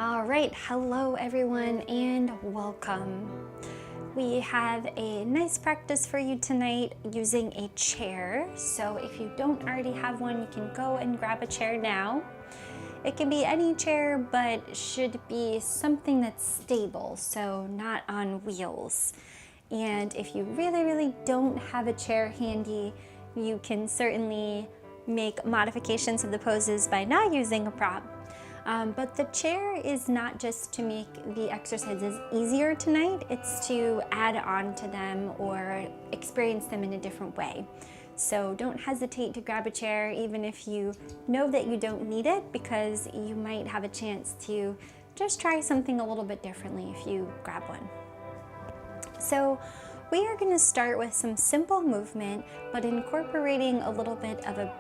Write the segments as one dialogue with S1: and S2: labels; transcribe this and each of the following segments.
S1: All right, hello everyone and welcome. We have a nice practice for you tonight using a chair. So if you don't already have one, you can go and grab a chair now. It can be any chair, but should be something that's stable, so not on wheels. And if you really don't have a chair handy, you can certainly make modifications of the poses by not using a prop. But the chair is not just to make the exercises easier tonight, it's to add on to them or experience them in a different way. So don't hesitate to grab a chair even if you know that you don't need it, because you might have a chance to just try something a little bit differently if you grab one. So we are going to start with some simple movement, but incorporating a little bit of a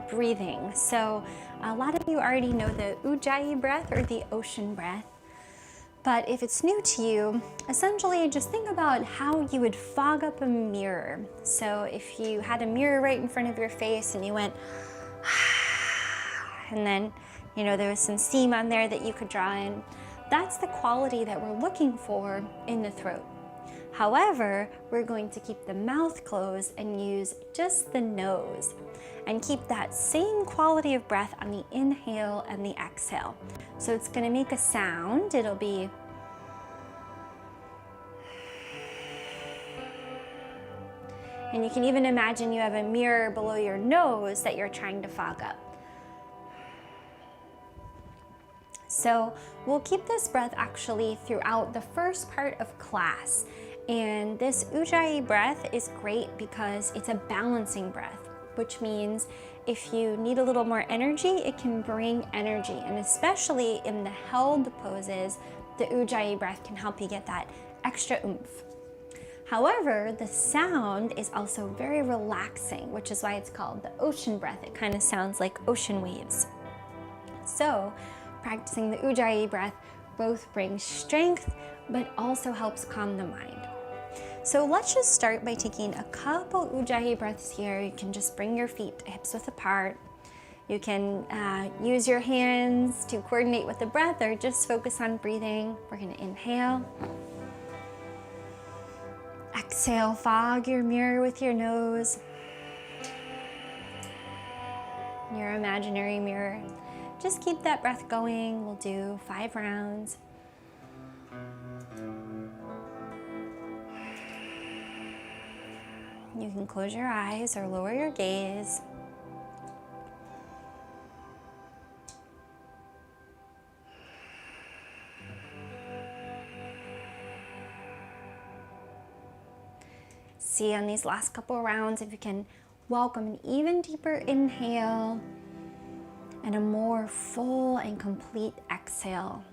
S1: breathing. So a lot of you already know the Ujjayi breath or the ocean breath, but if it's new to you, essentially just think about how you would fog up a mirror. So if you had a mirror right in front of your face and you went and then there was some steam on there that you could draw in, that's the quality that we're looking for in the throat. However, we're going to keep the mouth closed and use just the nose and keep that same quality of breath on the inhale and the exhale. So it's going to make a sound. It'll be and you can even imagine you have a mirror below your nose that you're trying to fog up. So we'll keep this breath actually throughout the first part of class. And this Ujjayi breath is great because it's a balancing breath, which means if you need a little more energy, it can bring energy. And especially in the held poses, the Ujjayi breath can help you get that extra oomph. However, the sound is also very relaxing, which is why it's called the ocean breath. It kind of sounds like ocean waves. So practicing the Ujjayi breath both brings strength, but also helps calm the mind. So let's just start by taking a couple Ujjayi breaths here. You can just bring your feet hips width apart. You can use your hands to coordinate with the breath or just focus on breathing. We're going to inhale. Exhale, fog your mirror with your nose. Your imaginary mirror. Just keep that breath going. We'll do 5 rounds. You can close your eyes or lower your gaze. See on these last couple rounds if you can welcome an even deeper inhale and a more full and complete exhale.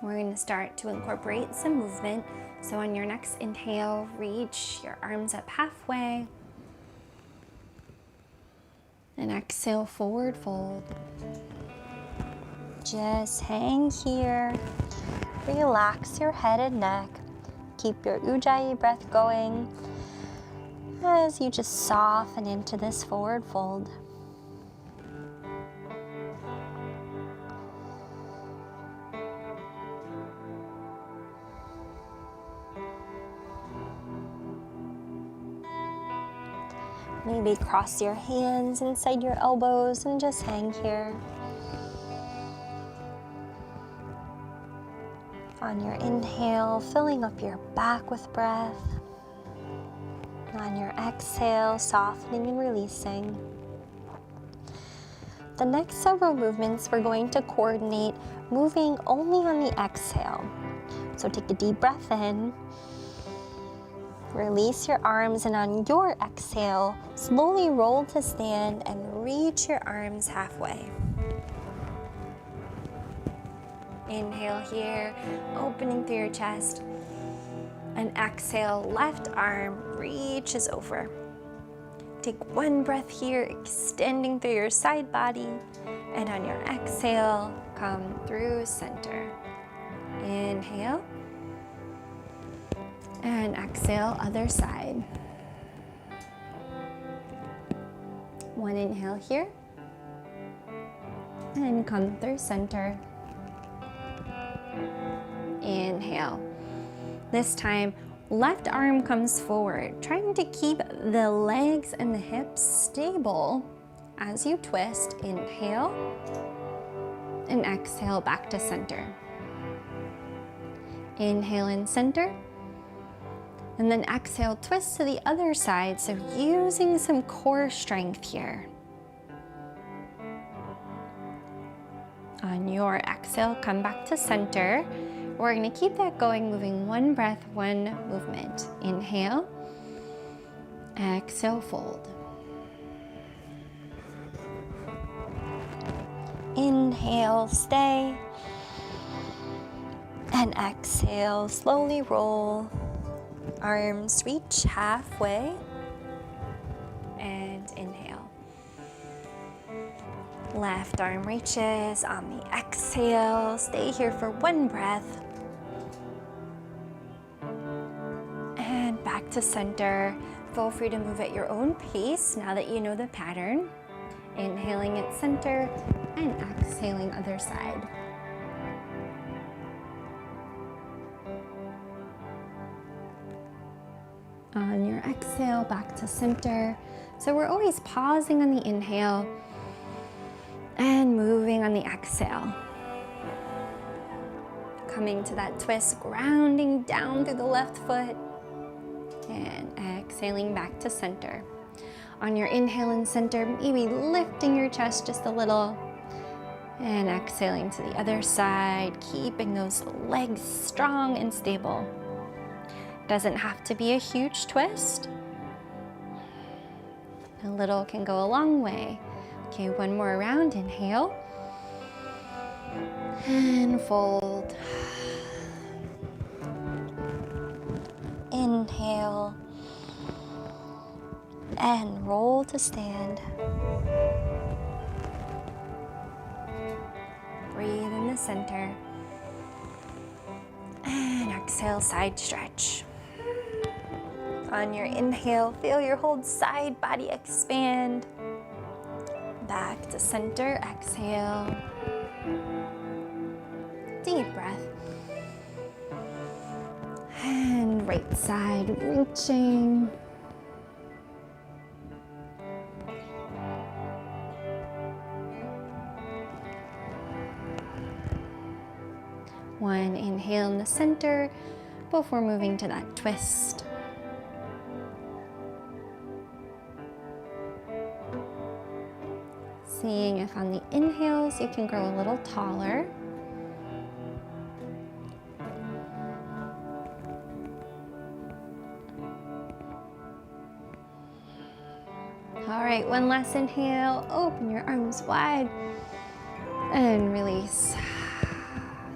S1: We're going to start to incorporate some movement. So on your next inhale, reach your arms up halfway. And exhale, forward fold. Just hang here. Relax your head and neck. Keep your Ujjayi breath going as you just soften into this forward fold. Maybe cross your hands inside your elbows and just hang here. On your inhale, filling up your back with breath. On your exhale, softening and releasing. The next several movements we're going to coordinate moving only on the exhale. So take a deep breath in. Release your arms, and on your exhale, slowly roll to stand and reach your arms halfway. Inhale here, opening through your chest. And exhale, left arm reaches over. Take one breath here, extending through your side body. And on your exhale, come through center. Inhale. And exhale, other side. One inhale here. And come through center. Inhale. This time, left arm comes forward, trying to keep the legs and the hips stable as you twist. Inhale and exhale back to center. Inhale in center. And then exhale, twist to the other side. So using some core strength here. On your exhale, come back to center. We're going to keep that going, moving one breath, one movement. Inhale, exhale, fold. Inhale, stay. And exhale, slowly roll. Arms reach halfway. And inhale. Left arm reaches on the exhale. Stay here for one breath. And back to center. Feel free to move at your own pace now that you know the pattern. Inhaling at center and exhaling other side. On your exhale, back to center. So we're always pausing on the inhale and moving on the exhale. Coming to that twist, grounding down through the left foot and exhaling back to center. On your inhale in center, maybe lifting your chest just a little and exhaling to the other side, keeping those legs strong and stable. Doesn't have to be a huge twist. A little can go a long way. Okay, one more round. Inhale and fold. Inhale and roll to stand. Breathe in the center. And exhale, side stretch. On your inhale, feel your whole side body expand. Back to center, exhale. Deep breath. And right side reaching. One inhale in the center before moving to that twist. Seeing if on the inhales you can grow a little taller. All right, one last inhale. Open your arms wide and release.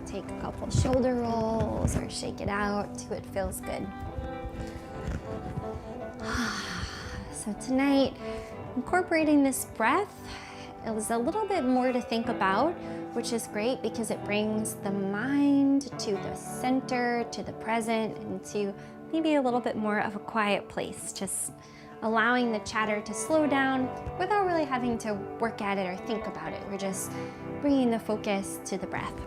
S1: Take a couple shoulder rolls or shake it out till it feels good. So tonight, incorporating this breath, it was a little bit more to think about, which is great because it brings the mind to the center, to the present, and to maybe a little bit more of a quiet place, just allowing the chatter to slow down without really having to work at it or think about it. We're just bringing the focus to the breath.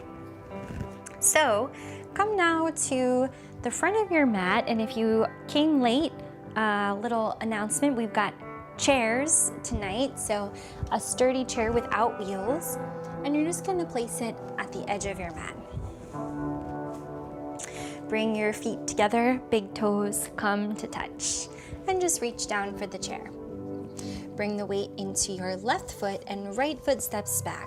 S1: So come now to the front of your mat, and if you came late, a little announcement, we've got chairs tonight, so a sturdy chair without wheels, and you're just going to place it at the edge of your mat. Bring your feet together, big toes come to touch, and just reach down for the chair. Bring the weight into your left foot and right foot steps back.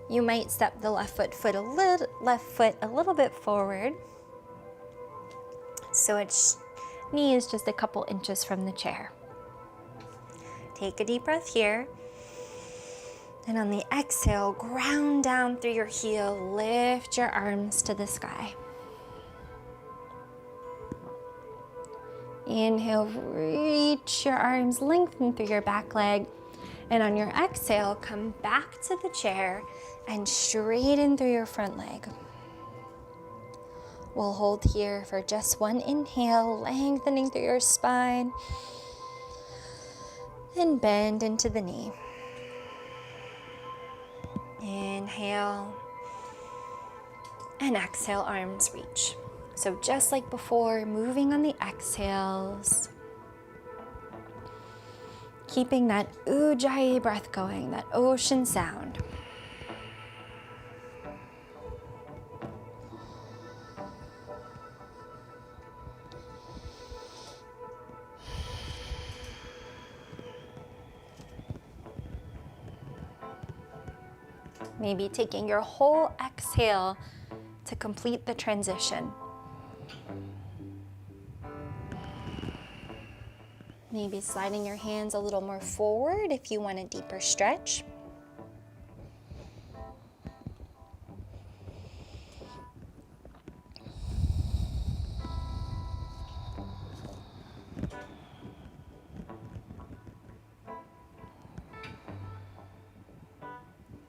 S1: You might step the left foot a little bit forward, so its knee is just a couple inches from the chair. Take a deep breath here, and on the exhale, ground down through your heel, lift your arms to the sky. Inhale, reach your arms, lengthen through your back leg, and on your exhale, come back to the chair and straighten through your front leg. We'll hold here for just one inhale, lengthening through your spine, and bend into the knee. Inhale, and exhale, arms reach. So just like before, moving on the exhales, keeping that Ujjayi breath going, that ocean sound. Maybe taking your whole exhale to complete the transition. Maybe sliding your hands a little more forward if you want a deeper stretch.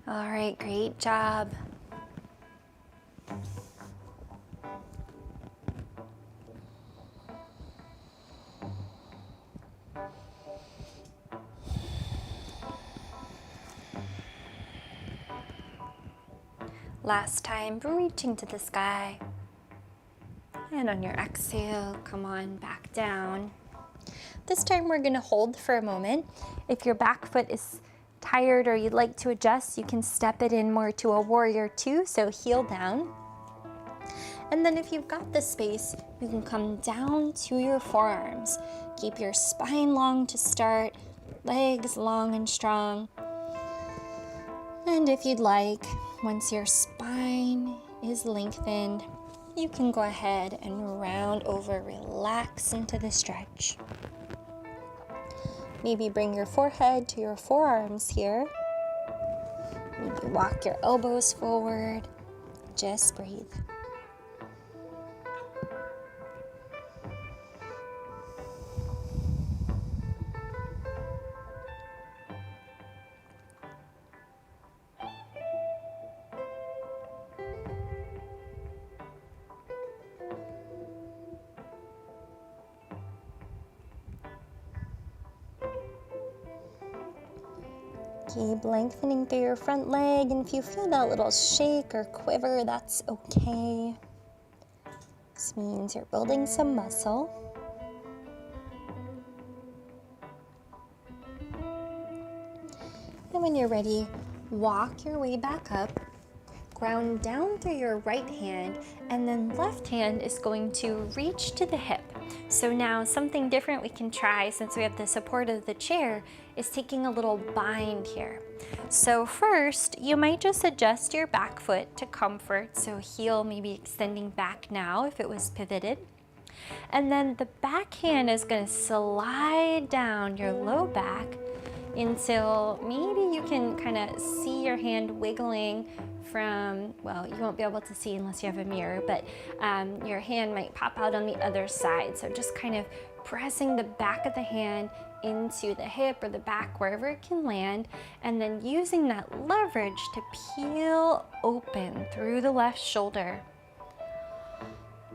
S1: All right, great job. Last time, reaching to the sky. And on your exhale, come on back down. This time we're gonna hold for a moment. If your back foot is tired or you'd like to adjust, you can step it in more to a warrior two, so heel down. And then if you've got the space, you can come down to your forearms. Keep your spine long to start, legs long and strong. And if you'd like, once your spine is lengthened, you can go ahead and round over, relax into the stretch. Maybe bring your forehead to your forearms here. Maybe walk your elbows forward. Just breathe. Keep lengthening through your front leg, and if you feel that little shake or quiver, that's okay. This means you're building some muscle. And when you're ready, walk your way back up, ground down through your right hand, and then left hand is going to reach to the hip. So now something different we can try, since we have the support of the chair, is taking a little bind here. So first, you might just adjust your back foot to comfort, so heel maybe extending back now if it was pivoted. And then the back hand is going to slide down your low back until maybe you can kind of see your hand wiggling from, well, you won't be able to see unless you have a mirror, but your hand might pop out on the other side. So just kind of pressing the back of the hand into the hip or the back, wherever it can land, and then using that leverage to peel open through the left shoulder.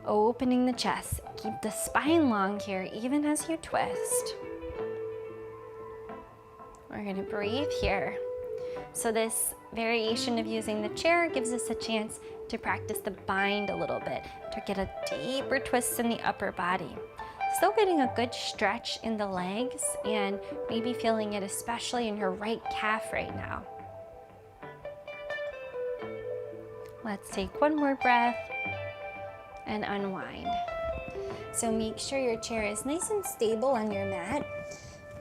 S1: Opening the chest. Keep the spine long here, even as you twist. We're going to breathe here. So this variation of using the chair gives us a chance to practice the bind a little bit, to get a deeper twist in the upper body. Still getting a good stretch in the legs, and maybe feeling it especially in your right calf right now. Let's take one more breath and unwind. So make sure your chair is nice and stable on your mat.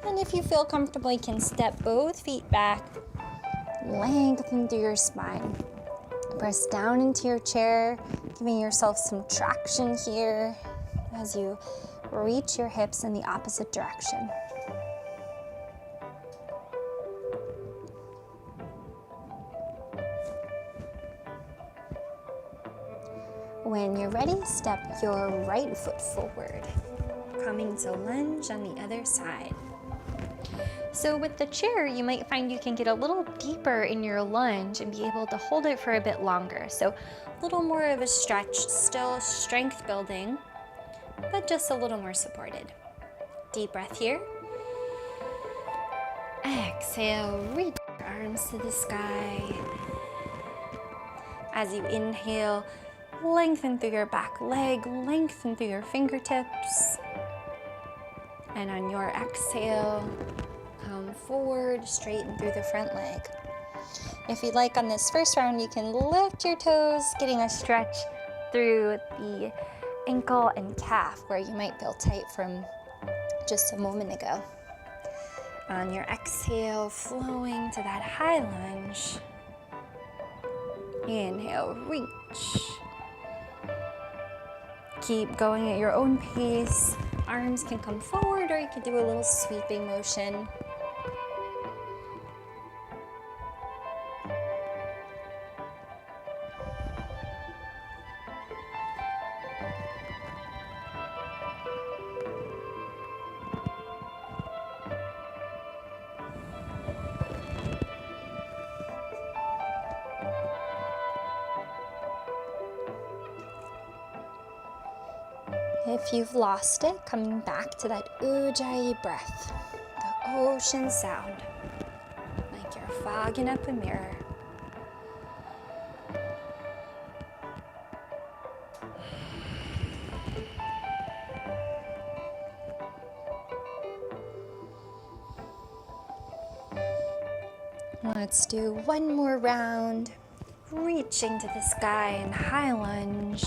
S1: And if you feel comfortable, you can step both feet back, lengthen through your spine. Press down into your chair, giving yourself some traction here as you reach your hips in the opposite direction. When you're ready, step your right foot forward, coming to lunge on the other side. So with the chair, you might find you can get a little deeper in your lunge and be able to hold it for a bit longer. So little more of a stretch, still strength building, but just a little more supported. Deep breath here. Exhale, reach your arms to the sky. As you inhale, lengthen through your back leg, lengthen through your fingertips. And on your exhale, come forward, straighten through the front leg. If you'd like on this first round, you can lift your toes, getting a stretch through the ankle and calf where you might feel tight from just a moment ago. On your exhale, flowing to that high lunge. Inhale, reach. Keep going at your own pace. Arms can come forward or you can do a little sweeping motion. If you've lost it, coming back to that Ujjayi breath, the ocean sound, like you're fogging up a mirror. Let's do one more round, reaching to the sky in high lunge.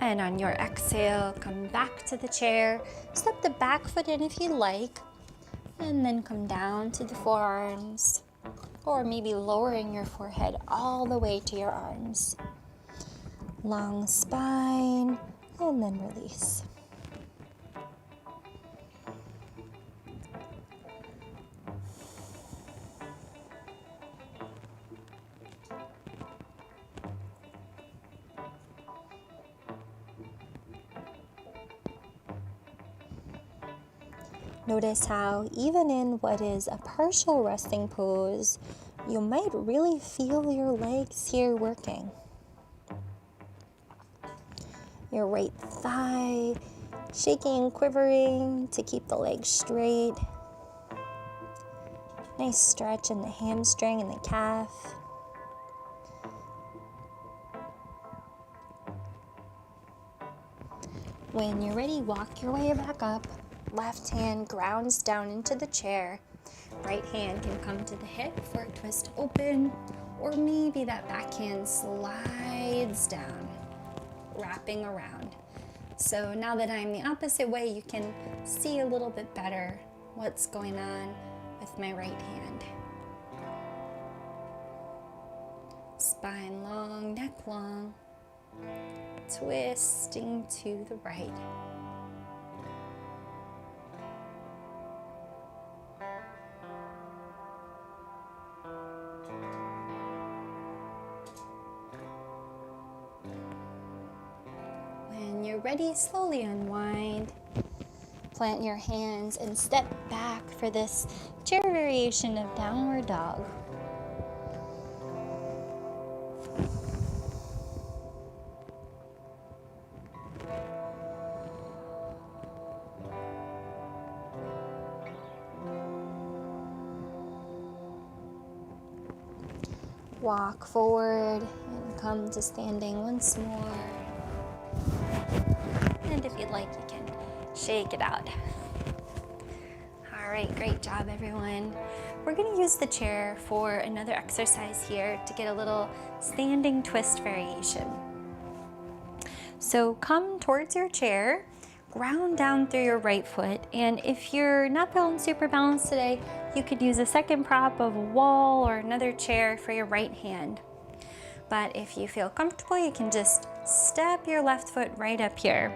S1: And on your exhale, come back to the chair. Step the back foot in if you like, and then come down to the forearms, or maybe lowering your forehead all the way to your arms. Long spine, and then release. Notice how even in what is a partial resting pose, you might really feel your legs here working. Your right thigh shaking and quivering to keep the legs straight. Nice stretch in the hamstring and the calf. When you're ready, walk your way back up. Left hand grounds down into the chair. Right hand can come to the hip for a twist open, or maybe that back hand slides down, wrapping around. So now that I'm the opposite way, you can see a little bit better what's going on with my right hand. Spine long, neck long, twisting to the right. When you're ready, slowly unwind. Plant your hands and step back for this chair variation of downward dog. Walk forward and come to standing once more. And if you'd like, you can shake it out. All right, great job, everyone. We're going to use the chair for another exercise here to get a little standing twist variation. So come towards your chair, ground down through your right foot, and if you're not feeling super balanced today, you could use a second prop of a wall or another chair for your right hand. But if you feel comfortable, you can just step your left foot right up here.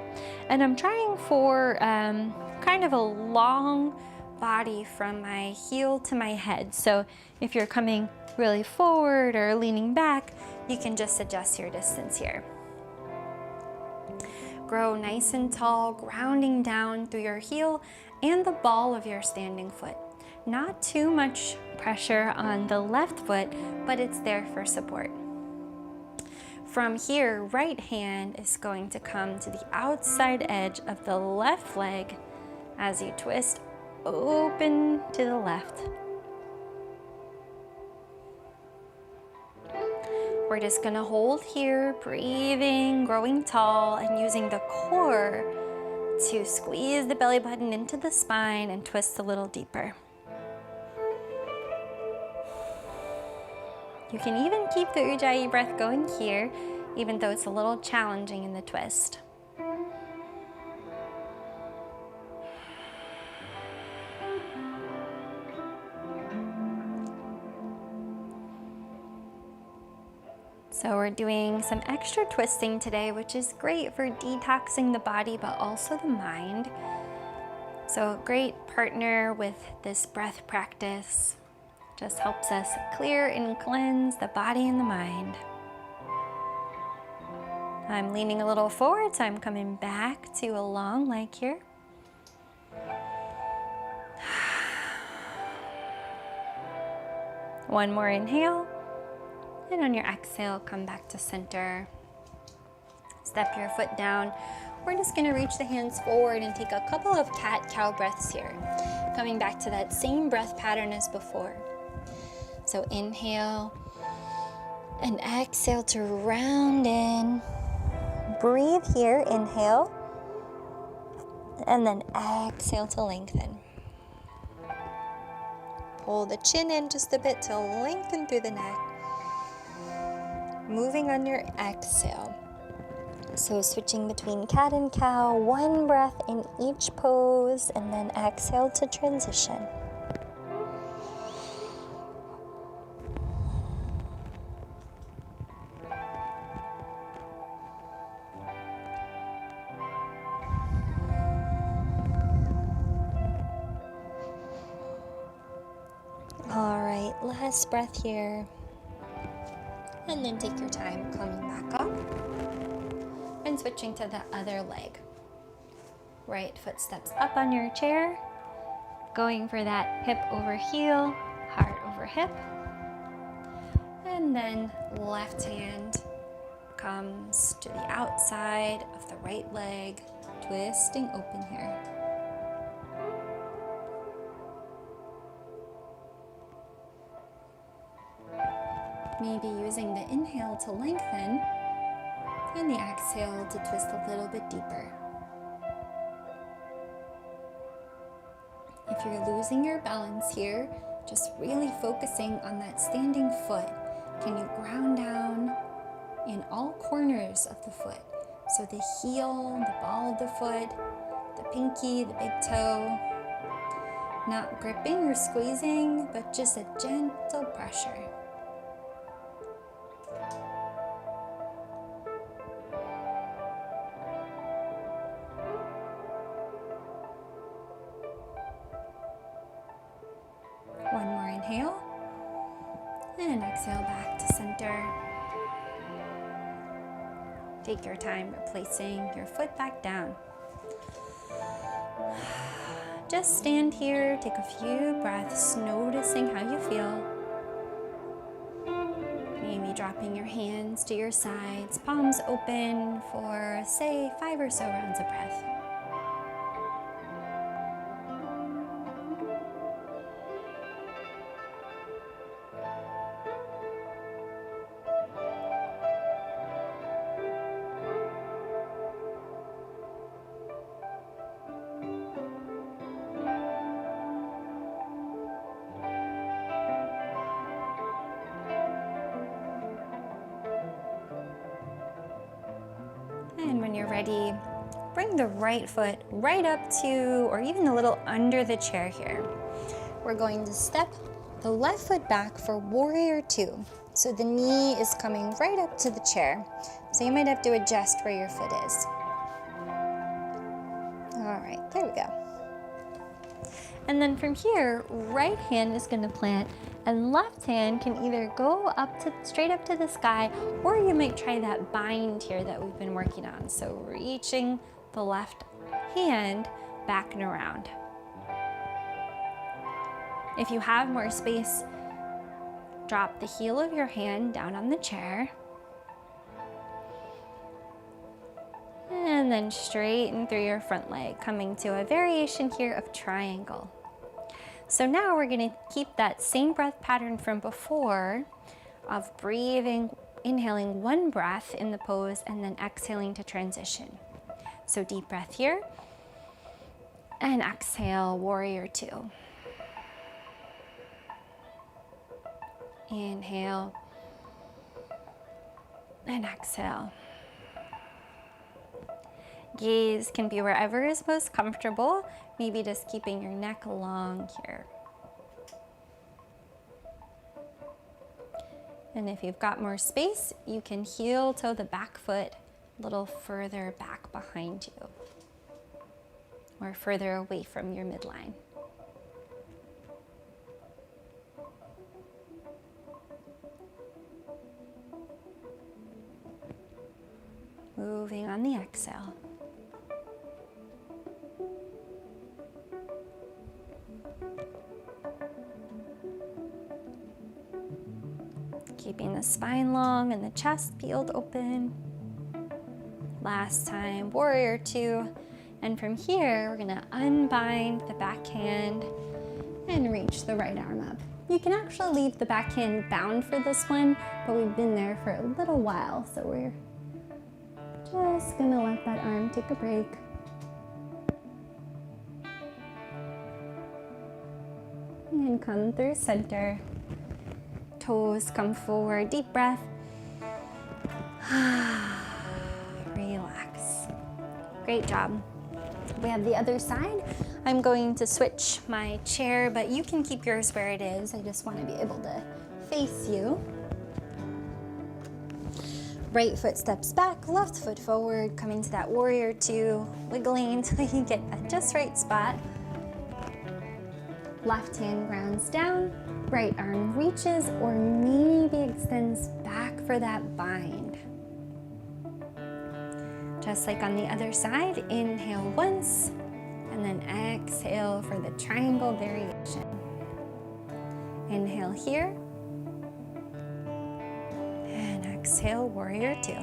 S1: And I'm trying for kind of a long body from my heel to my head. So if you're coming really forward or leaning back, you can just adjust your distance here. Grow nice and tall, grounding down through your heel and the ball of your standing foot. Not too much pressure on the left foot, but it's there for support. From here, right hand is going to come to the outside edge of the left leg as you twist open to the left. We're just gonna hold here, breathing, growing tall, and using the core to squeeze the belly button into the spine and twist a little deeper. You can even keep the Ujjayi breath going here, even though it's a little challenging in the twist. So we're doing some extra twisting today, which is great for detoxing the body, but also the mind. So a great partner with this breath practice. Just helps us clear and cleanse the body and the mind. I'm leaning a little forward, so I'm coming back to a long leg here. One more inhale. And on your exhale, come back to center. Step your foot down. We're just gonna reach the hands forward and take a couple of cat-cow breaths here. Coming back to that same breath pattern as before. So inhale and exhale to round in. Breathe here, inhale. And then exhale to lengthen. Pull the chin in just a bit to lengthen through the neck. Moving on your exhale. So switching between cat and cow, one breath in each pose, and then exhale to transition. All right, last breath here. And then take your time coming back up and switching to the other leg. Right foot steps up on your chair, going for that hip over heel, heart over hip. And then left hand comes to the outside of the right leg, twisting open here. Maybe using the inhale to lengthen and the exhale to twist a little bit deeper. If you're losing your balance here, just really focusing on that standing foot. Can you ground down in all corners of the foot? So the heel, the ball of the foot, the pinky, the big toe. Not gripping or squeezing, but just a gentle pressure. One more inhale, and exhale back to center. Take your time replacing your foot back down. Just stand here, take a few breaths, noticing how you feel. Maybe dropping your hands to your sides, palms open for, say, 5 or so rounds of breath. And when you're ready, bring the right foot right up to, or even a little under the chair here. We're going to step the left foot back for warrior two. So the knee is coming right up to the chair. So you might have to adjust where your foot is. All right, there we go. And then from here, right hand is going to plant and left hand can either go up to straight up to the sky, or you might try that bind here that we've been working on. So reaching the left hand back and around. If you have more space, drop the heel of your hand down on the chair. And then straighten through your front leg, coming to a variation here of triangle. So now we're going to keep that same breath pattern from before of breathing, inhaling one breath in the pose and then exhaling to transition. So deep breath here and exhale, warrior two. Inhale and exhale. Gaze can be wherever is most comfortable, maybe just keeping your neck long here. And if you've got more space, you can heel toe the back foot a little further back behind you or further away from your midline. Moving on the exhale. Keeping the spine long and the chest peeled open. Last time, warrior two. And from here, we're gonna unbind the back hand and reach the right arm up. You can actually leave the back hand bound for this one, but we've been there for a little while, so we're just gonna let that arm take a break. And come through center. Toes come forward, deep breath. Relax. Great job. We have the other side. I'm going to switch my chair, but you can keep yours where it is. I just want to be able to face you. Right foot steps back, left foot forward, coming to that warrior two, wiggling until you get at just right spot. Left hand grounds down, right arm reaches or maybe extends back for that bind. Just like on the other side, inhale once, and then exhale for the triangle variation. Inhale here, and exhale, warrior two.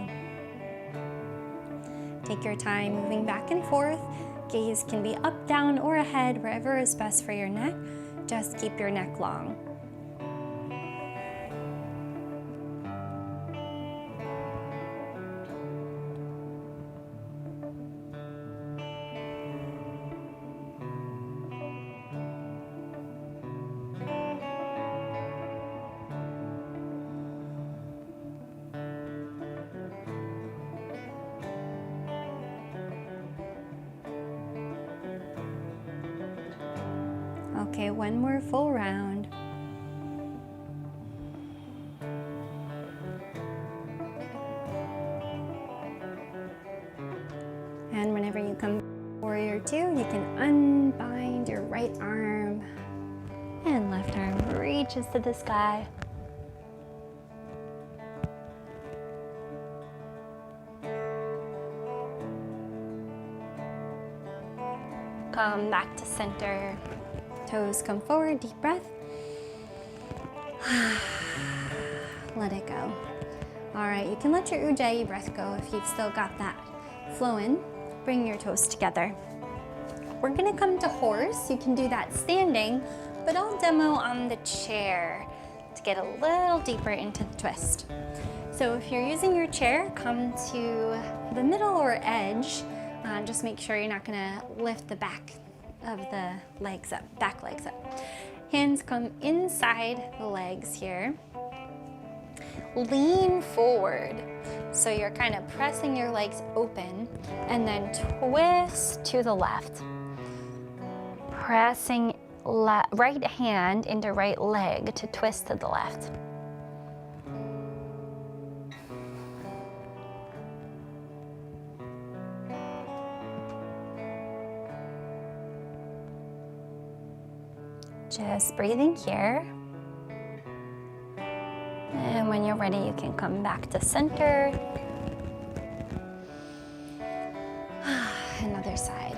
S1: Take your time moving back and forth. Gaze can be up, down, or ahead, wherever is best for your neck. Just keep your neck long. Okay, one more full round. And whenever you come warrior two, you can unbind your right arm and left arm reaches to the sky. Come back to center. Toes come forward, deep breath. Let it go. All right, you can let your Ujjayi breath go if you've still got that flowing. Bring your toes together. We're gonna come to horse. You can do that standing, but I'll demo on the chair to get a little deeper into the twist. So if you're using your chair, come to the middle or edge. Just make sure you're not gonna lift the back of the legs up, back legs up. Hands come inside the legs here. Lean forward. So you're kind of pressing your legs open and then twist to the left. Pressing right hand into right leg to twist to the left. Just breathing here. And when you're ready, you can come back to center. Another side.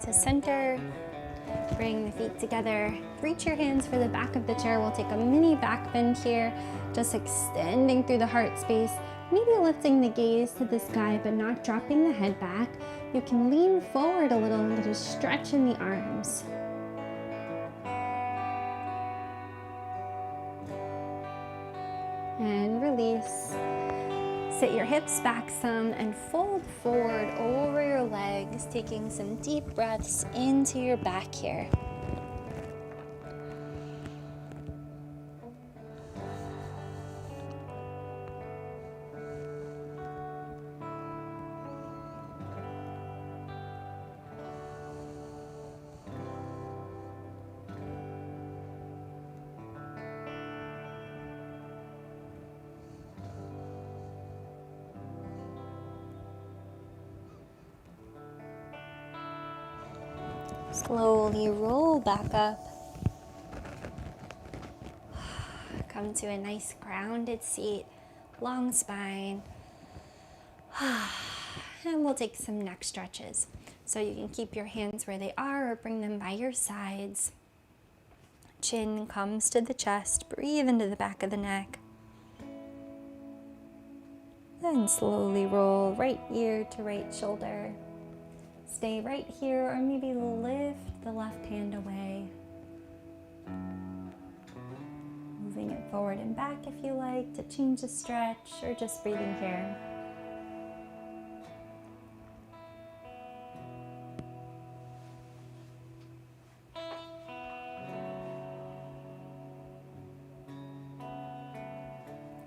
S1: to center. Bring the feet together. Reach your hands for the back of the chair. We'll take a mini back bend here, just extending through the heart space. Maybe lifting the gaze to the sky, but not dropping the head back. You can lean forward a little and get a stretch in the arms. And release. Sit your hips back some and fold forward over your legs, taking some deep breaths into your back here. Slowly roll back up. Come to a nice grounded seat, long spine. And we'll take some neck stretches. So you can keep your hands where they are or bring them by your sides. Chin comes to the chest. Breathe into the back of the neck. Then slowly roll right ear to right shoulder. Stay right here, or maybe lift the left hand away. Moving it forward and back if you like to change the stretch, or just breathing here.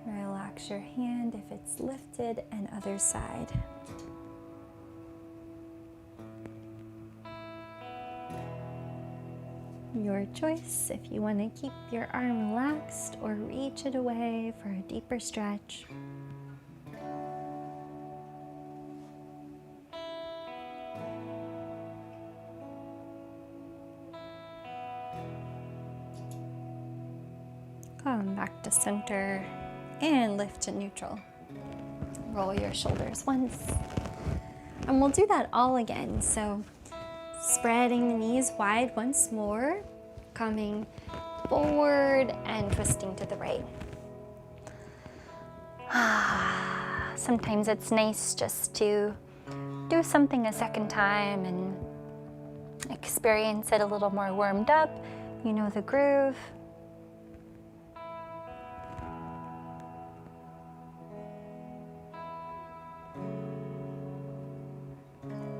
S1: Relax your hand if it's lifted, and other side. Your choice if you want to keep your arm relaxed or reach it away for a deeper stretch. Come back to center and lift to neutral. Roll your shoulders once. And we'll do that all again. So spreading the knees wide once more, coming forward and twisting to the right. Sometimes it's nice just to do something a second time and experience it a little more warmed up. You know the groove.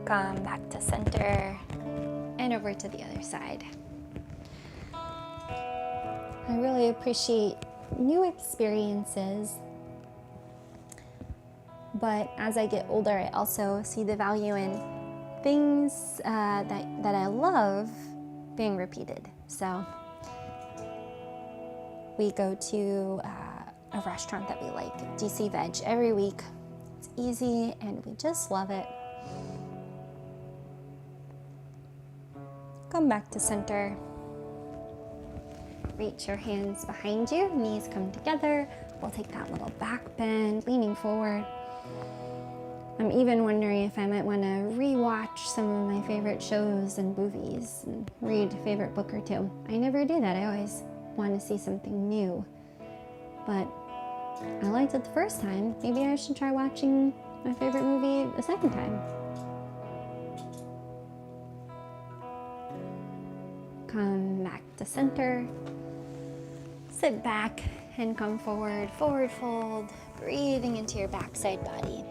S1: Come back to center and over to the other side. I really appreciate new experiences, but as I get older, I also see the value in things that I love being repeated. So we go to a restaurant that we like, DC Veg, every week. It's easy and we just love it. Come back to center. Reach your hands behind you, knees come together. We'll take that little back bend, leaning forward. I'm even wondering if I might want to re-watch some of my favorite shows and movies and read a favorite book or two. I never do that. I always want to see something new. But I liked it the first time. Maybe I should try watching my favorite movie a second time. Come back to center. Sit back and come forward, forward fold, breathing into your backside body.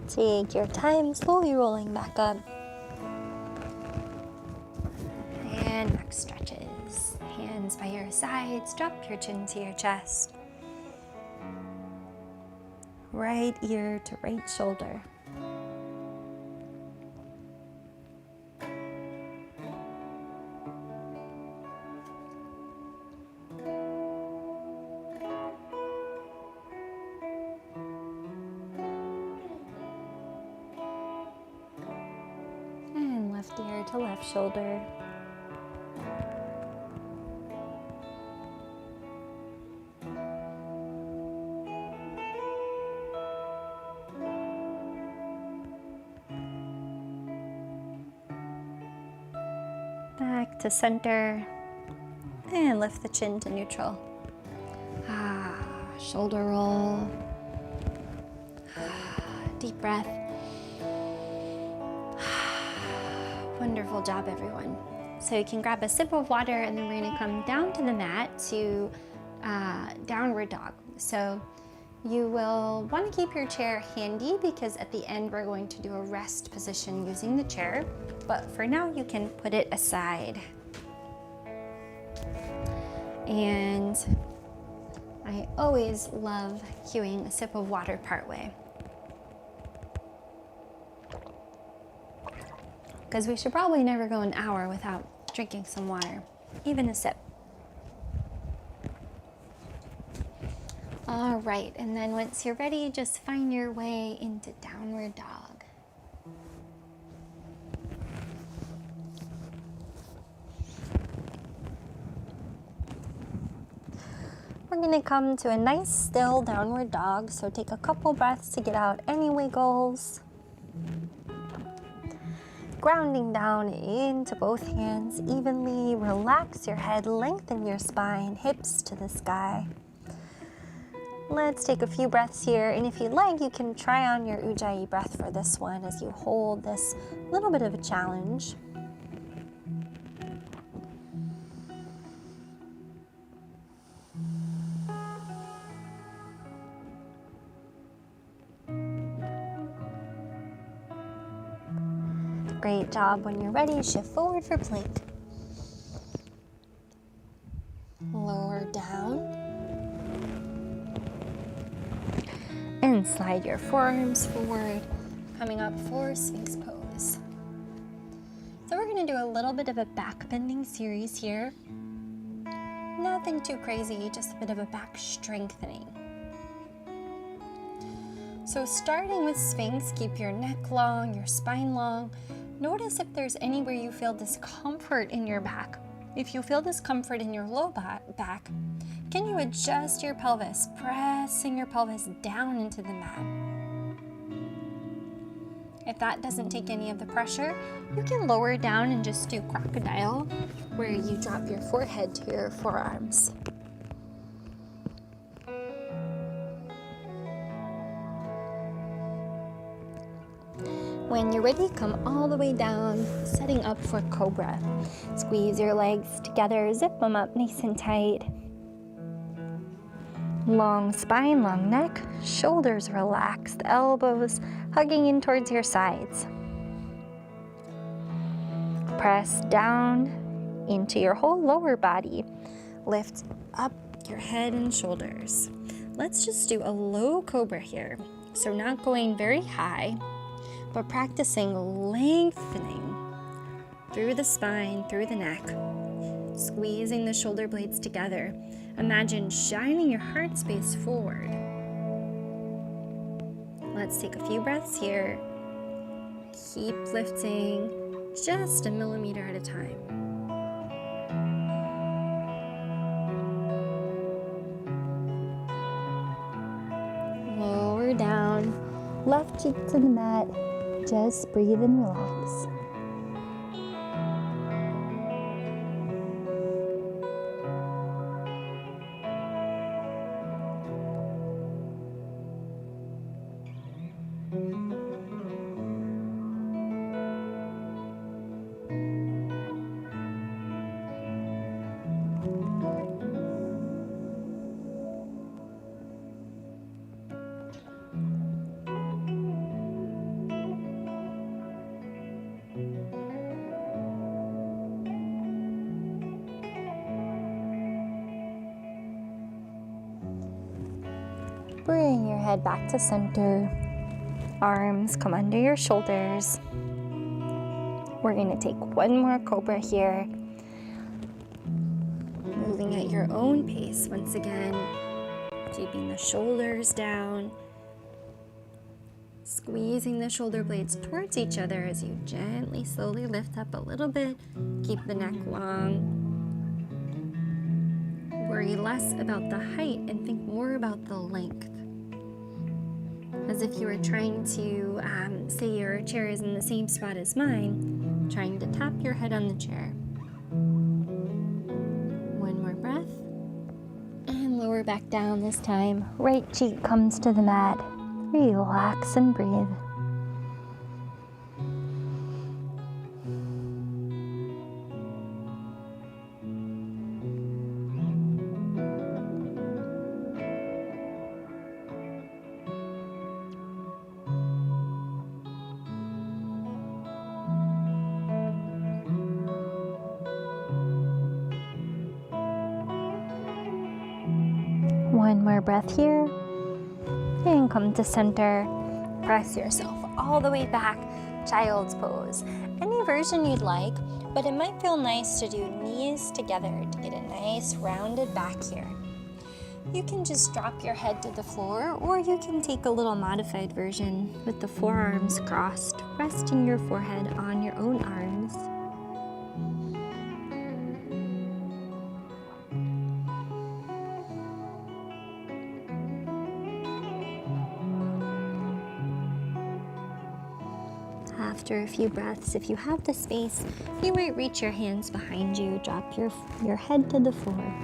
S1: Take your time, slowly rolling back up. And neck stretches. Hands by your sides, drop your chin to your chest. Right ear to right shoulder. left ear to left shoulder. Back to center, and lift the chin to neutral. Shoulder roll. Deep breath. Wonderful job, everyone. So you can grab a sip of water, and then we're going to come down to the mat to downward dog. So you will want to keep your chair handy because at the end we're going to do a rest position using the chair. But for now, you can put it aside. And I always love cueing a sip of water partway, because we should probably never go an hour without drinking some water, even a sip. All right, and then once you're ready, just find your way into downward dog. We're gonna come to a nice still downward dog, so take a couple breaths to get out any wiggles. Grounding down into both hands evenly, relax your head, lengthen your spine, hips to the sky. Let's take a few breaths here, and if you'd like, you can try on your Ujjayi breath for this one as you hold this little bit of a challenge. Great job. When you're ready, shift forward for plank. Lower down. And slide your forearms forward, coming up for Sphinx pose. So we're going to do a little bit of a back bending series here. Nothing too crazy, just a bit of a back strengthening. So starting with Sphinx, keep your neck long, your spine long. Notice if there's anywhere you feel discomfort in your back. If you feel discomfort in your low back, can you adjust your pelvis, pressing your pelvis down into the mat? If that doesn't take any of the pressure, you can lower down and just do crocodile, where you drop your forehead to your forearms. When you're ready, come all the way down, setting up for Cobra. Squeeze your legs together, zip them up nice and tight. Long spine, long neck, shoulders relaxed, elbows hugging in towards your sides. Press down into your whole lower body. Lift up your head and shoulders. Let's just do a low Cobra here. So not going very high, but practicing lengthening through the spine, through the neck, squeezing the shoulder blades together. Imagine shining your heart space forward. Let's take a few breaths here. Keep lifting just a millimeter at a time. Lower down, left cheek to the mat. Just breathe and relax. Bring your head back to center. Arms come under your shoulders. We're going to take one more Cobra here. Moving at your own pace once again. Keeping the shoulders down. Squeezing the shoulder blades towards each other as you gently, slowly lift up a little bit. Keep the neck long. Worry less about the height and think more about the length. As if you were trying to, say your chair is in the same spot as mine, trying to tap your head on the chair. One more breath. And lower back down this time. Right cheek comes to the mat. Relax and breathe. One more breath here. And come to center. Press yourself all the way back. Child's pose. Any version you'd like, but it might feel nice to do knees together to get a nice rounded back here. You can just drop your head to the floor, or you can take a little modified version with the forearms crossed, resting your forehead on your own arms. After a few breaths, if you have the space, you might reach your hands behind you, drop your head to the floor.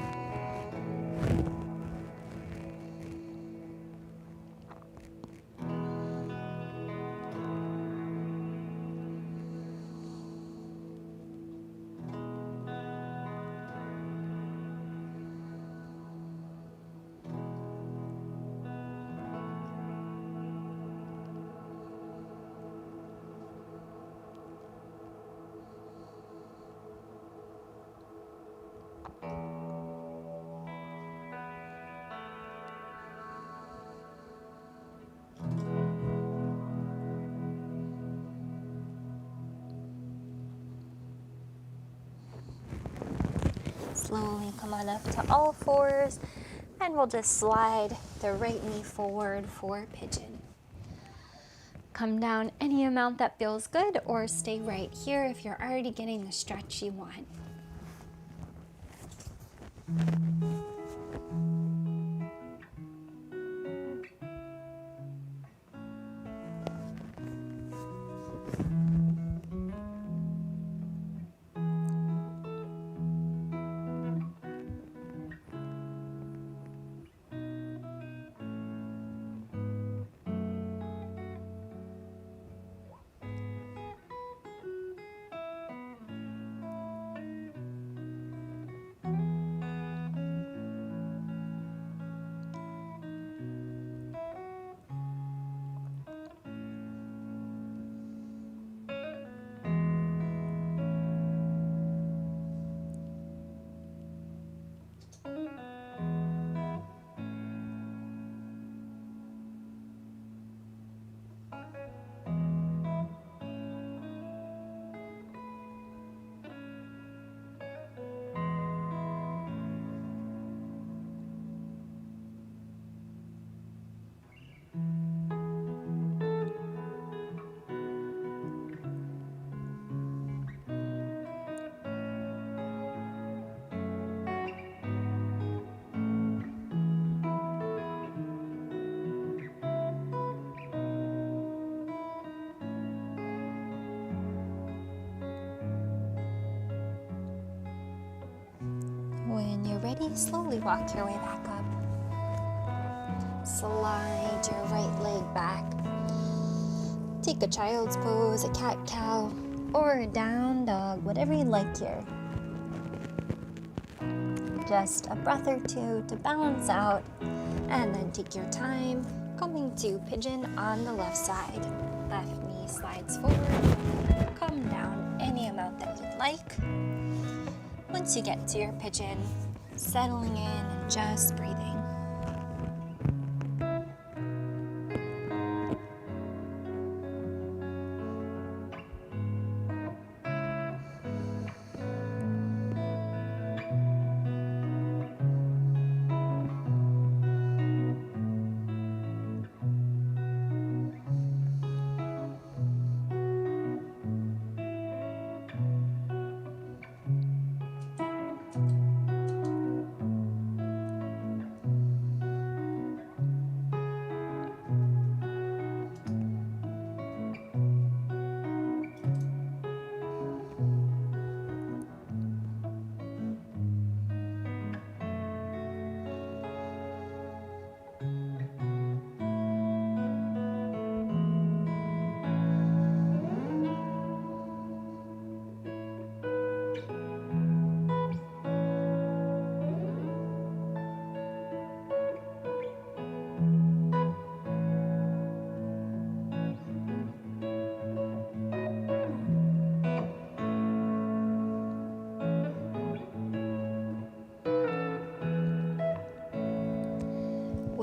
S1: Slowly come on up to all fours, and we'll just slide the right knee forward for pigeon. Come down any amount that feels good, or stay right here if you're already getting the stretch you want. When you're ready, slowly walk your way back up. Slide your right leg back. Take a child's pose, a cat-cow, or a down dog, whatever you'd like here. Just a breath or two to balance out, and then take your time coming to pigeon on the left side. Left knee slides forward. Come down any amount that you'd like. Once you get to your pigeon, settling in and just breathing.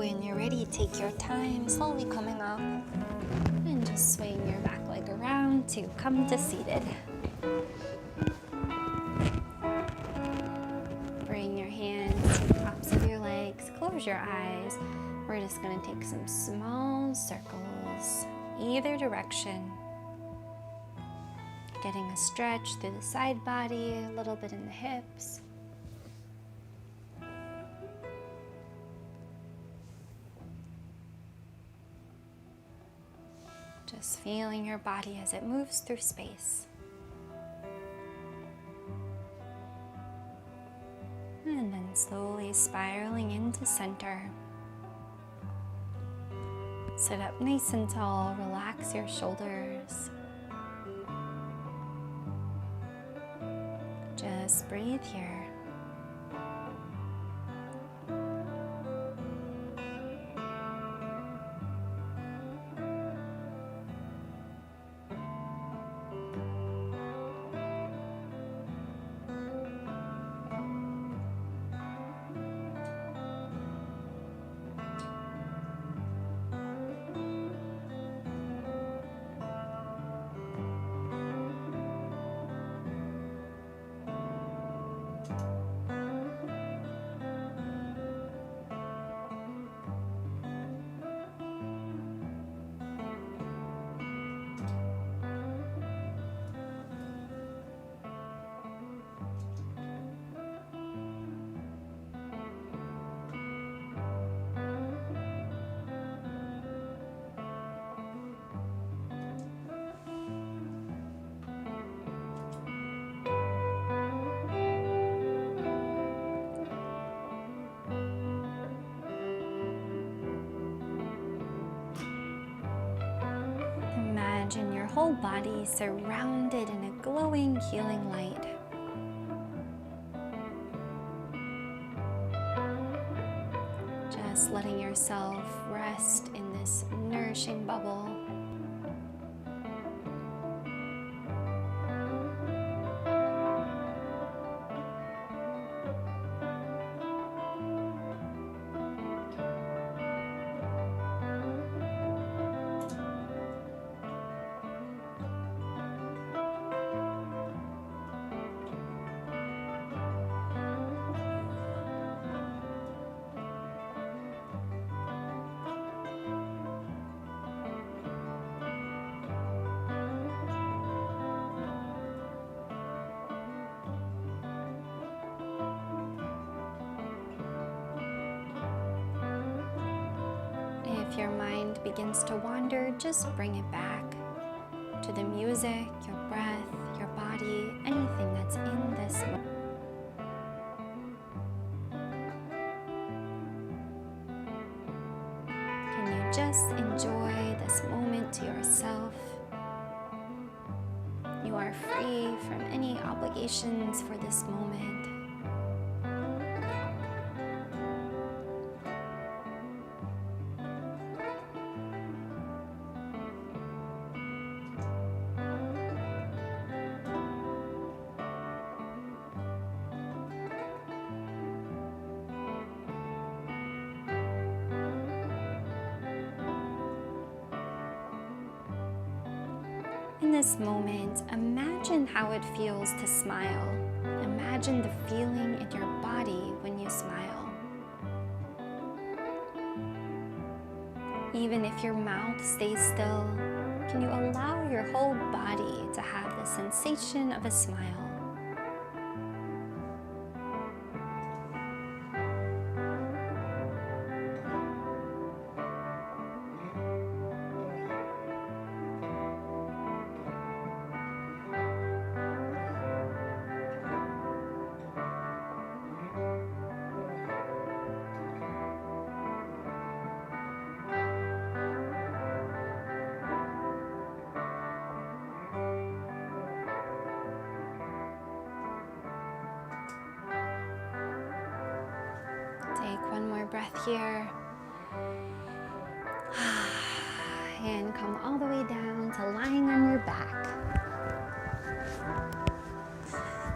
S1: When you're ready, take your time, slowly coming up and just swing your back leg around to come to seated. Bring your hands to the tops of your legs, close your eyes. We're just going to take some small circles either direction. Getting a stretch through the side body, a little bit in the hips. Just feeling your body as it moves through space. And then slowly spiraling into center. Sit up nice and tall, relax your shoulders. Just breathe here. Imagine your whole body surrounded in a glowing, healing light. Just letting yourself rest in this nourishing bubble. If your mind begins to wander, just bring it back to the music, your breath, your body, anything that's in this moment. Can you just enjoy this moment to yourself? You are free from any obligations for this moment. In this moment, imagine how it feels to smile. Imagine the feeling in your body when you smile. Even if your mouth stays still, can you allow your whole body to have the sensation of a smile? Take one more breath here. And come all the way down to lying on your back.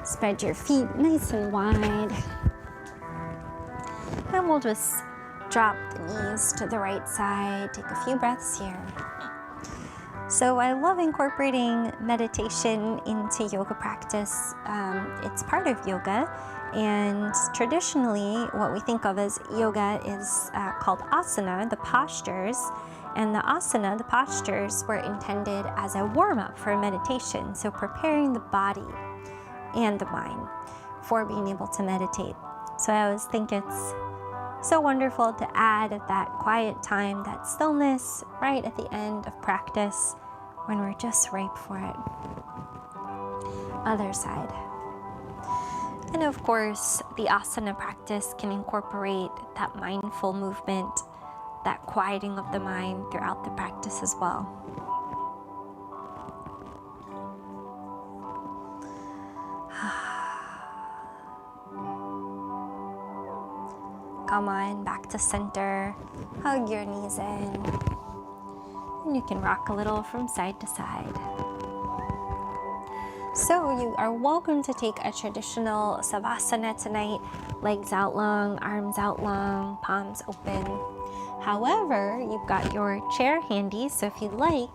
S1: Spread your feet nice and wide. And we'll just drop the knees to the right side. Take a few breaths here. So I love incorporating meditation into yoga practice. It's part of yoga, and traditionally what we think of as yoga is called asana, the postures. And the asana, the postures, were intended as a warm-up for meditation, so preparing the body and the mind for being able to meditate. So I always think it's so wonderful to add that quiet time, that stillness right at the end of practice when we're just ripe for it. Other side. And of course, the asana practice can incorporate that mindful movement, that quieting of the mind throughout the practice as well. Come on, back to center. Hug your knees in. And you can rock a little from side to side. So you are welcome to take a traditional Savasana tonight. Legs out long, arms out long, palms open. However, you've got your chair handy, so if you'd like,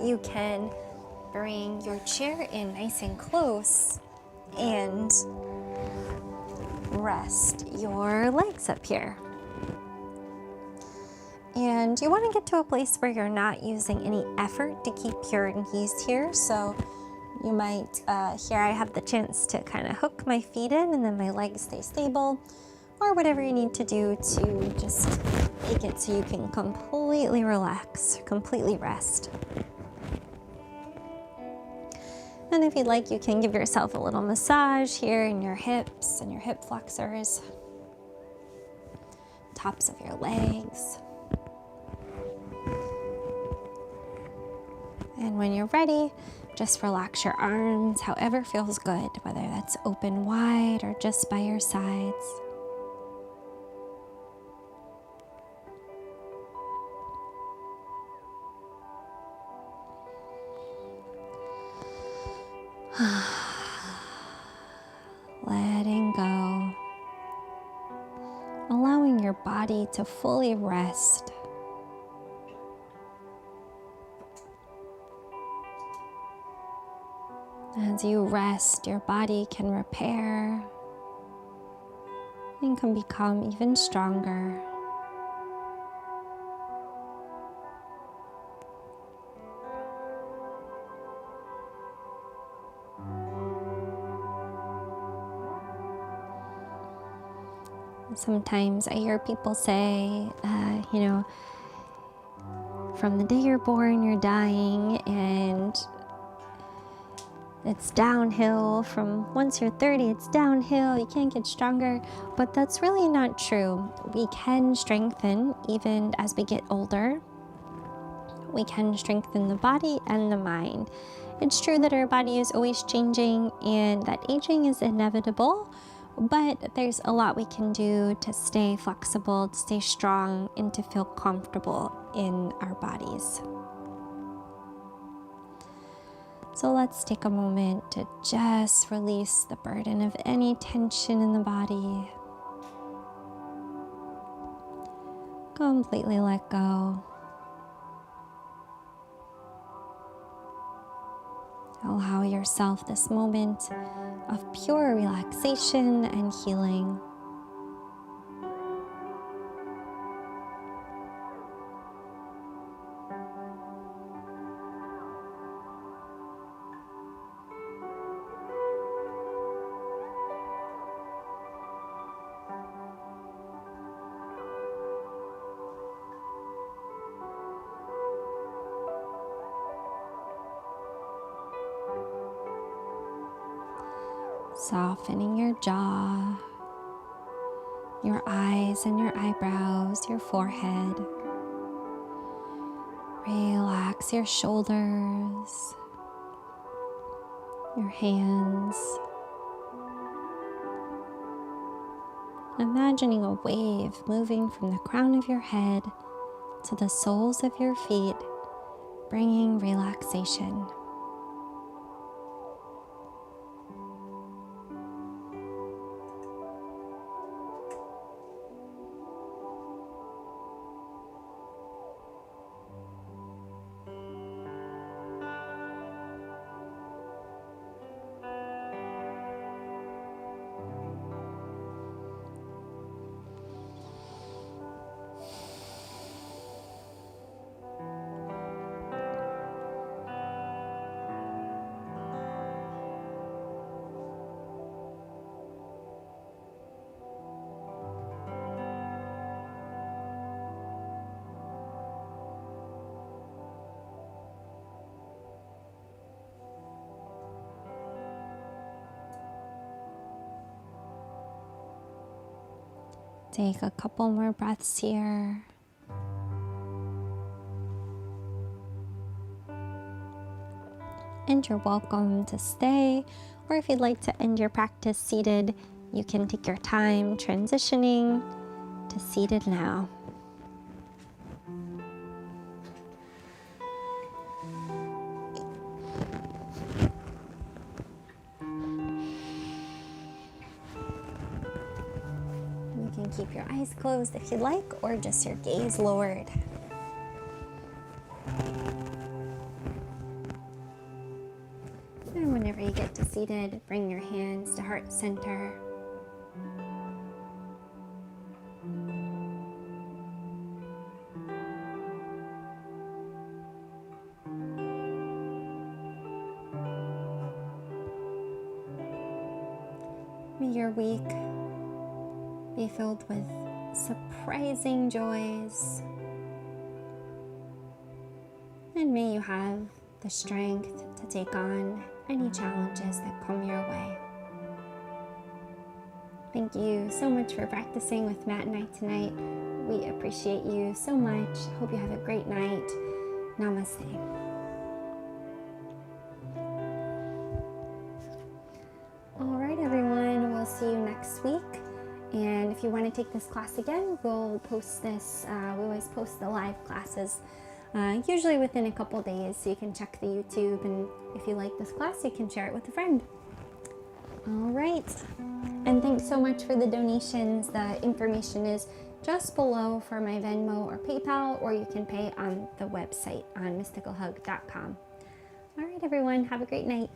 S1: you can bring your chair in nice and close and rest your legs up here. And you want to get to a place where you're not using any effort to keep your knees here. So you might, here I have the chance to kind of hook my feet in and then my legs stay stable, or whatever you need to do to just make it so you can completely relax, completely rest. And if you'd like, you can give yourself a little massage here in your hips and your hip flexors, tops of your legs. And when you're ready, just relax your arms however feels good, whether that's open wide or just by your sides. Letting go, allowing your body to fully rest. As you rest, your body can repair and can become even stronger. Sometimes I hear people say, from the day you're born, you're dying, and it's downhill. From once you're 30, it's downhill. You can't get stronger. But that's really not true. We can strengthen even as we get older. We can strengthen the body and the mind. It's true that our body is always changing and that aging is inevitable. But there's a lot we can do to stay flexible, to stay strong, and to feel comfortable in our bodies. So let's take a moment to just release the burden of any tension in the body. Completely let go. Allow yourself this moment of pure relaxation and healing. Softening your jaw, your eyes and your eyebrows, your forehead. Relax your shoulders, your hands. Imagining a wave moving from the crown of your head to the soles of your feet, bringing relaxation. Take a couple more breaths here. And you're welcome to stay, or if you'd like to end your practice seated, you can take your time transitioning to seated now. You can keep your eyes closed if you'd like, or just your gaze lowered. And whenever you get to seated, bring your hands to heart center. May your week be filled with surprising joys. And may you have the strength to take on any challenges that come your way. Thank you so much for practicing with Matt and I tonight. We appreciate you so much. Hope you have a great night. Namaste. All right, everyone, we'll see you next week. And if you want to take this class again, we'll post this. We always post the live classes, usually within a couple days, so you can check the YouTube. And if you like this class, you can share it with a friend. All right. And thanks so much for the donations. The information is just below for my Venmo or PayPal, or you can pay on the website on mysticalhug.com. All right, everyone, have a great night.